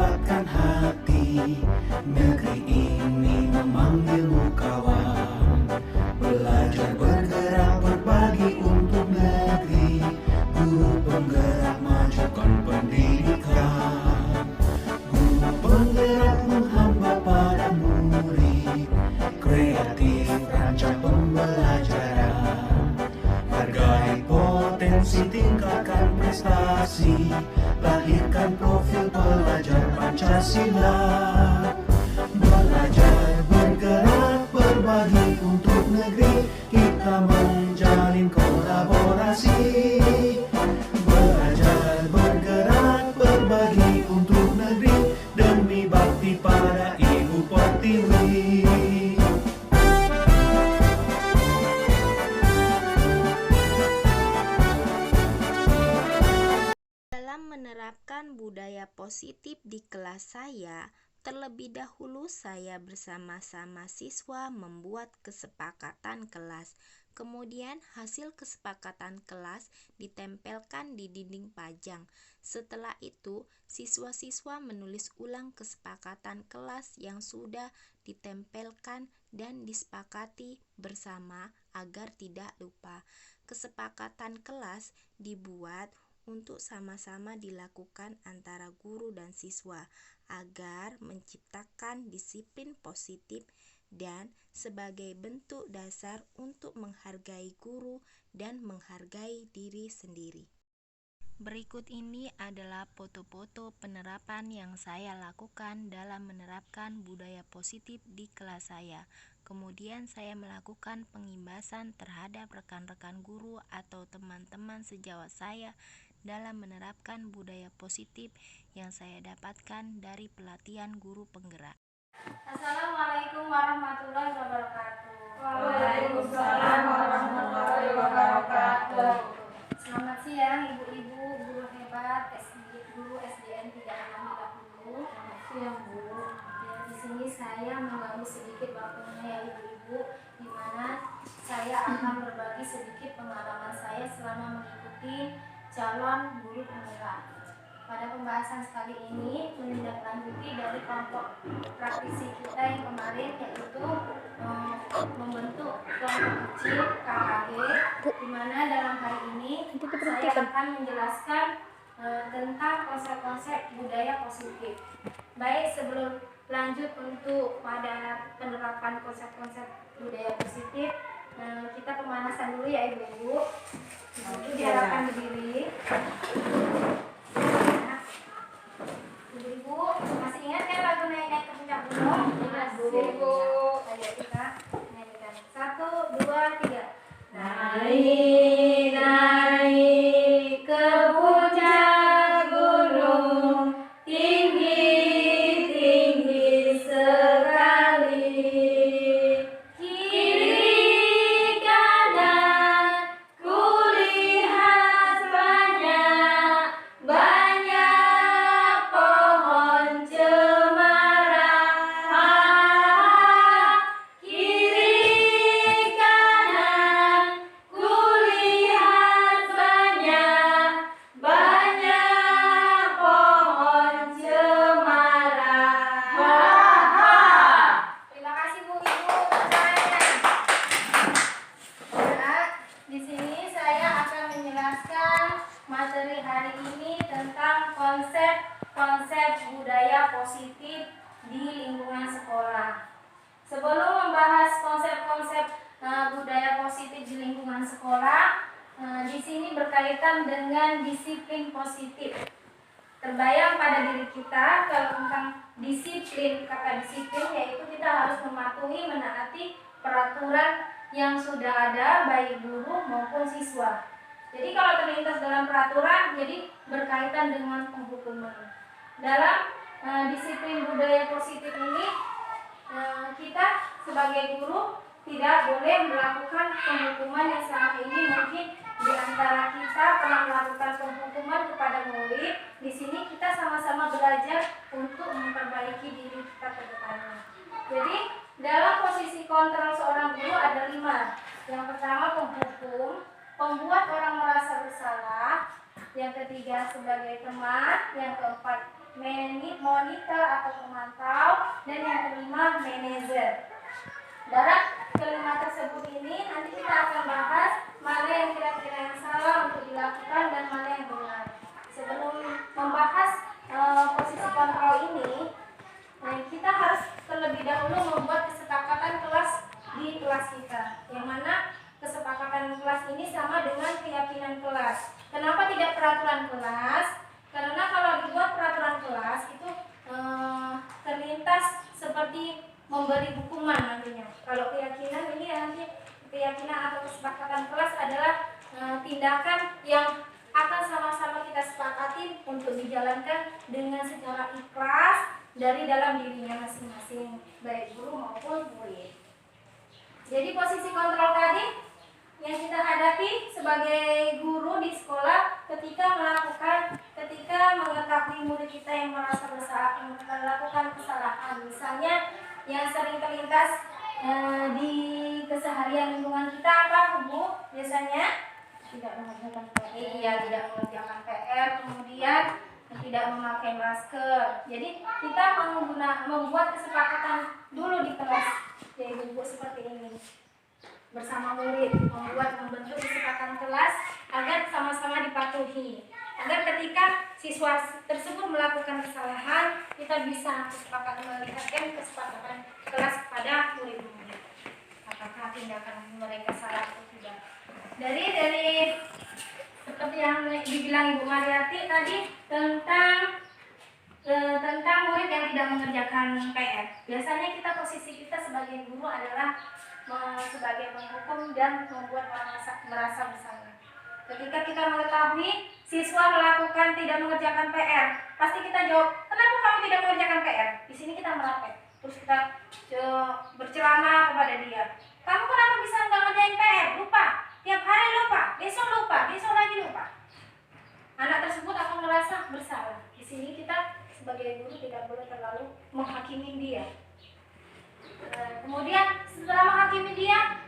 mendapatkan hati. Negeri ini memanggilmu kawan, belajar bergerak berbagi untuk negeri. Guru penggerak majukan pendidikan, guru penggerak menghamba pada murid. Kreatif rancang pembelajaran, hargai potensi, tingkatkan prestasi, lahirkan profil pelajar Pancasila. Belajar bergerak berbagi untuk negeri, kita menjalin kolaborasi. Belajar bergerak berbagi untuk negeri, demi bakti pada Ibu Pertiwi. Dalam menerapkan budaya positif di kelas saya, terlebih dahulu saya bersama-sama siswa membuat kesepakatan kelas. Kemudian hasil kesepakatan kelas ditempelkan di dinding pajang. Setelah itu, siswa-siswa menulis ulang kesepakatan kelas yang sudah ditempelkan dan disepakati bersama agar tidak lupa. Kesepakatan kelas dibuat untuk sama-sama dilakukan antara guru dan siswa agar menciptakan disiplin positif dan sebagai bentuk dasar untuk menghargai guru dan menghargai diri sendiri. Berikut ini adalah foto-foto penerapan yang saya lakukan dalam menerapkan budaya positif di kelas saya. Kemudian saya melakukan pengimbasan terhadap rekan-rekan guru atau teman-teman sejawat saya dalam menerapkan budaya positif yang saya dapatkan dari pelatihan guru penggerak. Assalamualaikum warahmatullahi wabarakatuh. Waalaikumsalam warahmatullahi wabarakatuh. Selamat siang ibu-ibu, guru hebat, guru SDN 3630. Selamat siang, Bu. Ya, di sini saya mengganggu sedikit waktunya ya ibu-ibu, di mana saya akan berbagi sedikit pengalaman saya selama mengikuti calon guru penggerak. Pada pembahasan sekali ini menindaklanjuti dari kelompok praktisi kita yang kemarin, yaitu membentuk kelompok kecil KKG, di mana dalam hari ini saya akan menjelaskan tentang konsep-konsep budaya positif. Baik, sebelum lanjut untuk pada penerapan konsep-konsep budaya positif, kita pemanasan dulu ya ibu-ibu. Ibu diharapkan berdiri. Ibu-ibu masih ingat kan lagu Naik-Naik ke Puncak Gunung? Masih, Bu. Ayo kita nyanyikan. 1, 2, 3. Naik, naik ke puncak gunung, tinggi, tinggi sekali. Kiri kanan kulihat banyak, banyak pohon cemara. Kiri kanan kulihat banyak, banyak pohon cemara. Terima kasih Bu Ibu. Tepuk Nah, di sini saya akan menjelaskan materi hari ini tentang konsep budaya positif di lingkungan sekolah. Sebelum membahas konsep-konsep budaya positif di lingkungan sekolah, di sini berkaitan dengan disiplin positif. Terbayang pada diri kita kalau tentang disiplin, kata disiplin yaitu kita harus mematuhi, menaati peraturan yang sudah ada baik guru maupun siswa. Jadi kalau terlintas dalam peraturan, jadi berkaitan dengan penghukuman. Dalam disiplin budaya positif ini, kita sebagai guru tidak boleh melakukan penghukuman yang selama ini mungkin di antara kita pernah melakukan penghukuman kepada murid. Di sini kita sama-sama belajar untuk memperbaiki diri kita ke depannya. Jadi dalam posisi kontrol seorang guru ada 5. Yang pertama penghukum, pembuat orang merasa bersalah. Yang ketiga sebagai teman. Yang keempat monitor atau pemantau, dan yang kelima manajer. Dalam kelima tersebut ini nanti kita akan bahas mana yang kira-kira yang salah untuk dilakukan dan mana yang benar. Sebelum membahas posisi kontrol ini, kita harus terlebih dahulu membuat kesepakatan kelas di kelas kita, yang mana kesepakatan kelas ini sama dengan keyakinan kelas. Kenapa tidak peraturan kelas? Karena kalau dibuat peraturan kelas itu terlintas seperti memberi hukuman nantinya. Kalau keyakinan ini nanti keyakinan atau kesepakatan kelas adalah tindakan yang akan sama-sama kita sepakati untuk dijalankan dengan secara ikhlas dari dalam dirinya masing-masing, baik guru maupun murid. Jadi posisi kontrol tadi yang kita hadapi sebagai guru di sekolah ketika mengetahui murid kita yang merasa bersalah melakukan kesalahan, misalnya yang sering terlintas di keseharian lingkungan kita apa, Bu? Biasanya tidak mengerjakan PR, kemudian tidak memakai masker. Jadi kita membuat kesepakatan dulu di kelas, yaitu seperti ini. Bersama murid membentuk kesepakatan kelas agar sama-sama dipatuhi, agar ketika siswa tersebut melakukan kesalahan kita bisa melihatkan kesepakatan kelas kepada murid-murid apakah tindakan mereka salah atau tidak. Dari seperti yang dibilang Ibu Mariati tadi tentang murid yang tidak mengerjakan PR. Biasanya posisi kita sebagai guru adalah sebagai penghukum dan membuat orang merasa bersalah. Ketika kita mengetahui siswa melakukan tidak mengerjakan PR, pasti kita jawab, kenapa kamu tidak mengerjakan PR? Di sini kita merapet, terus kita berceramah kepada dia. Kamu kenapa bisa nggak ngerjain PR? Lupa, tiap hari lupa, besok lagi lupa. Anak tersebut akan merasa bersalah. Di sini kita sebagai guru tidak boleh terlalu menghakimi dia. Kemudian setelah menghakimi dia,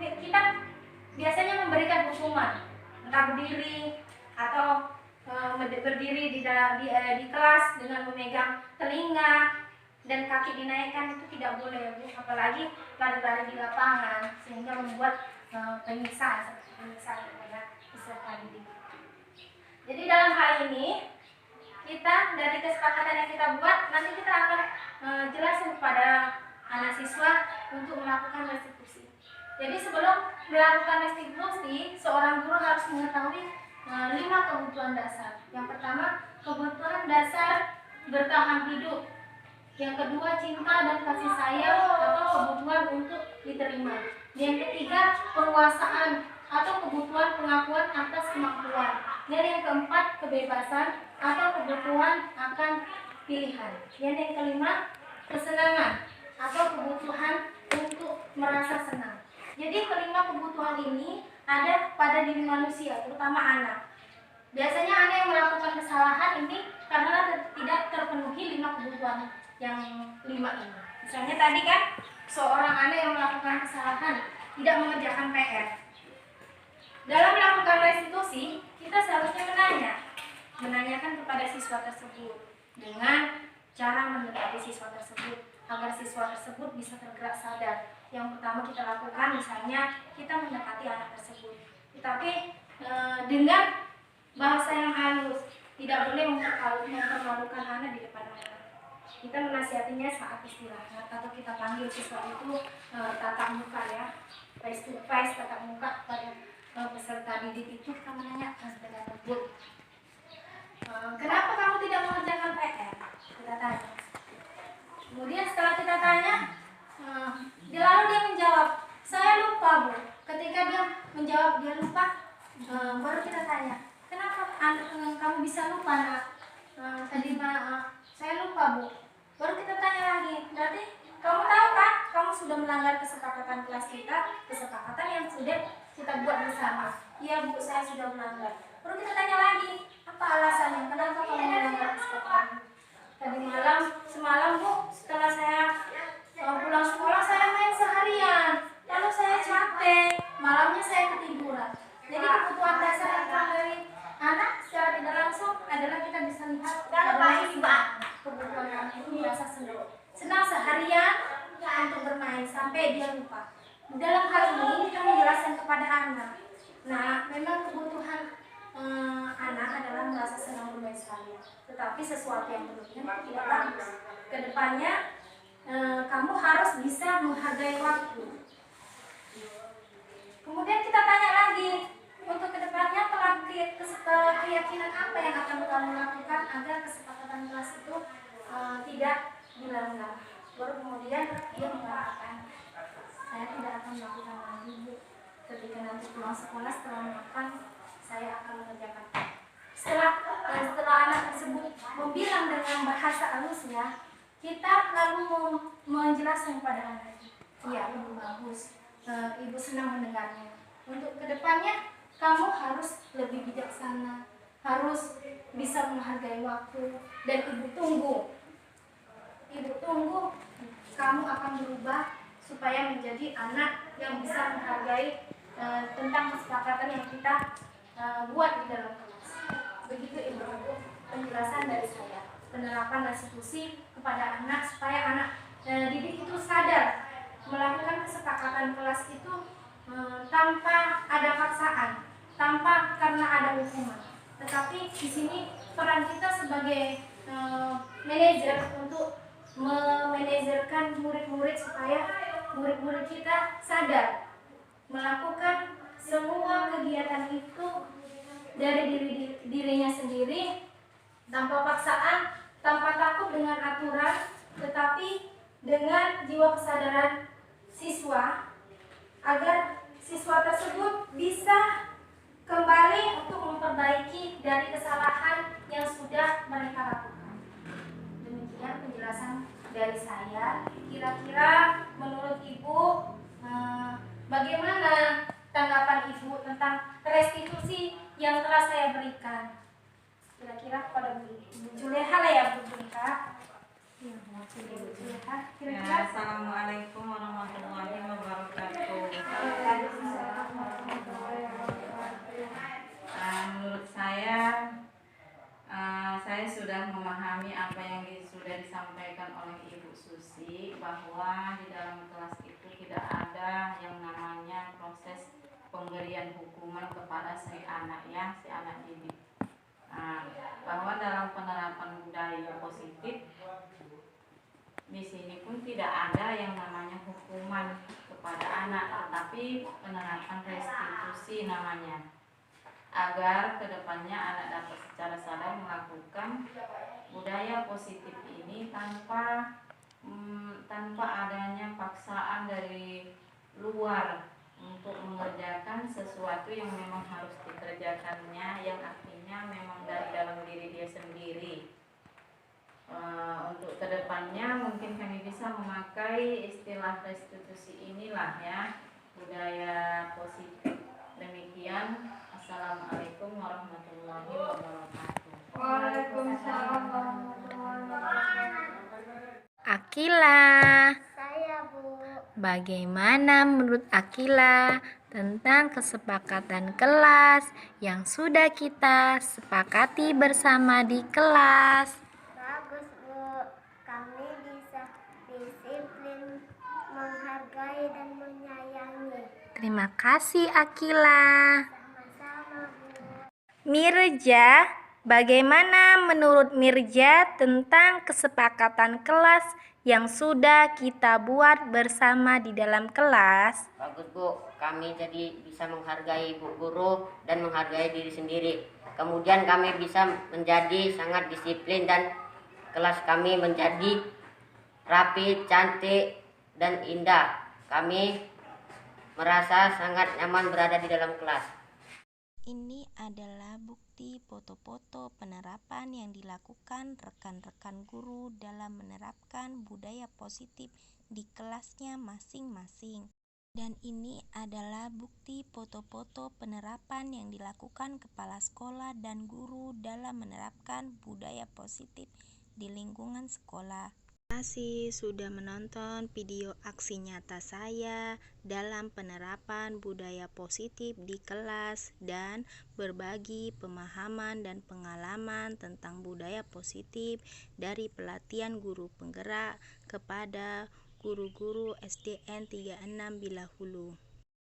kita biasanya memberikan hukuman, entah berdiri atau berdiri di kelas dengan memegang telinga dan kaki dinaikkan, itu tidak boleh, Bu. Apalagi lari-lari di lapangan sehingga membuat penyiksaan kepada peserta didik. Jadi dalam hal ini kita dari kesepakatan yang kita buat nanti kita akan jelasin kepada anak siswa untuk melakukan restitusi. Jadi sebelum melakukan restitusi, seorang guru harus mengetahui 5 kebutuhan dasar. Yang pertama, kebutuhan dasar bertahan hidup. Yang kedua, cinta dan kasih sayang atau kebutuhan untuk diterima. Yang ketiga, penguasaan atau kebutuhan pengakuan atas kemampuan. Dan yang keempat, kebebasan atau kebutuhan akan pilihan. Dan yang kelima, kesenangan atau kebutuhan untuk merasa senang. Jadi kelima kebutuhan ini ada pada diri manusia, terutama anak. Biasanya anak yang melakukan kesalahan ini karena tidak terpenuhi 5 kebutuhan yang 5 ini. Misalnya tadi kan seorang anak yang melakukan kesalahan tidak mengerjakan PR. Dalam melakukan restitusi, kita seharusnya menanyakan kepada siswa tersebut dengan cara mendekati siswa tersebut agar siswa tersebut bisa tergerak sadar. Yang pertama kita lakukan misalnya kita mendekati anak tersebut, tetapi dengan bahasa yang halus, tidak boleh mempermalukan anak di depan anak. Kita menasihatinya saat istirahat atau kita panggil siswa itu tatap muka, ya, face to face, tatap muka pada peserta didik itu. Kita menanyakan kepada tersebut, kenapa kamu tidak mengerjakan PR? Kita tanya. Kemudian setelah kita tanya, lalu dia menjawab, saya lupa, Bu. Ketika dia menjawab dia lupa, baru kita tanya, kenapa kamu bisa lupa, Nak? Saya lupa, Bu. Baru kita tanya lagi, berarti kamu tahu kan, kamu sudah melanggar kesepakatan kelas kita, kesepakatan yang sudah kita buat bersama. Iya, Bu, saya sudah melanggar. Baru kita tanya lagi, apa alasannya, kenapa kamu melanggar kesepakatan? Semalam, Bu, setelah saya pulang sekolah saya main seharian, lalu saya capek, malamnya saya ketiduran. Jadi kebutuhan dasar yang dari anak secara tidak langsung adalah kita bisa lihat pada akan merasa senang bermain sekali. Tetapi sesuatu yang berlebihan itu tidak bagus. Kedepannya kamu harus bisa menghargai waktu. Kemudian kita tanya lagi, untuk kedepannya keyakinan apa yang akan kamu lakukan agar kesepakatan kelas itu tidak dilanggar. Baru kemudian dia mengatakan, saya tidak akan melakukan lagi, Bu. Ketika nanti pulang sekolah setelah makan, saya akan mengerjakan. Setelah anak tersebut membilang dengan bahasa halusnya, kita lalu menjelaskan kepada anak, iya Ibu bagus, Ibu senang mendengarnya. Untuk kedepannya kamu harus lebih bijaksana, harus bisa menghargai waktu, dan Ibu tunggu kamu akan berubah supaya menjadi anak yang bisa menghargai tentang kesepakatan yang kita buat di dalam kelas. Begitu Ibu penjelasan dari saya. Penerapan restitusi kepada anak supaya anak didik itu sadar melakukan kesepakatan kelas itu tanpa ada paksaan, tanpa karena ada hukuman. Tetapi di sini peran kita sebagai manajer untuk memanajerkan murid-murid supaya murid-murid kita sadar melakukan semua kegiatan itu dari dirinya sendiri tanpa paksaan, tanpa takut dengan aturan, tetapi dengan jiwa kesadaran siswa agar siswa tersebut bisa kembali untuk memperbaiki dari kesalahan yang sudah mereka lakukan. Demikian penjelasan dari saya. Kira-kira menurut Ibu bagaimana tanggapan Ibu tentang restitusi yang telah saya berikan? Kira-kira kepada Bu Juleha lah ya, Bu Juleha. Ya, Assalamualaikum warahmatullahi wabarakatuh. Menurut saya sudah memahami apa yang sudah disampaikan oleh Ibu Susi, bahwa di dalam kelas itu tidak ada yang namanya proses pemberian hukuman kepada si anak didik. Bahwa dalam penerapan budaya positif di sini pun tidak ada yang namanya hukuman kepada anak, tetapi penerapan restitusi namanya, agar kedepannya anak dapat secara sadar melakukan budaya positif ini tanpa adanya paksaan dari luar untuk mengerjakan sesuatu yang memang harus dikerjakannya, yang artinya memang dari dalam diri dia sendiri. Untuk kedepannya mungkin kami bisa memakai istilah restitusi inilah ya, budaya positif. Demikian. Assalamualaikum warahmatullahi wabarakatuh. Waalaikumsalam warahmatullahi wabarakatuh. Akila, Saya, Bu. bagaimana menurut Akila tentang kesepakatan kelas yang sudah kita sepakati bersama di kelas? Bagus, Bu. Kami bisa disiplin, menghargai dan menyayangi. Terima kasih Akila. Sama-sama, Bu. Mirja, bagaimana menurut Mirja tentang kesepakatan kelas yang sudah kita buat bersama di dalam kelas? Bagus, Bu, kami jadi bisa menghargai Bu Guru dan menghargai diri sendiri. Kemudian kami bisa menjadi sangat disiplin dan kelas kami menjadi rapi, cantik, dan indah. Kami merasa sangat nyaman berada di dalam kelas. Ini adalah bukti foto-foto penerapan yang dilakukan rekan-rekan guru dalam menerapkan budaya positif di kelasnya masing-masing. Dan ini adalah bukti foto-foto penerapan yang dilakukan kepala sekolah dan guru dalam menerapkan budaya positif di lingkungan sekolah. Terima kasih sudah menonton video aksi nyata saya dalam penerapan budaya positif di kelas dan berbagi pemahaman dan pengalaman tentang budaya positif dari pelatihan guru penggerak kepada guru-guru SDN 36 Bila Hulu.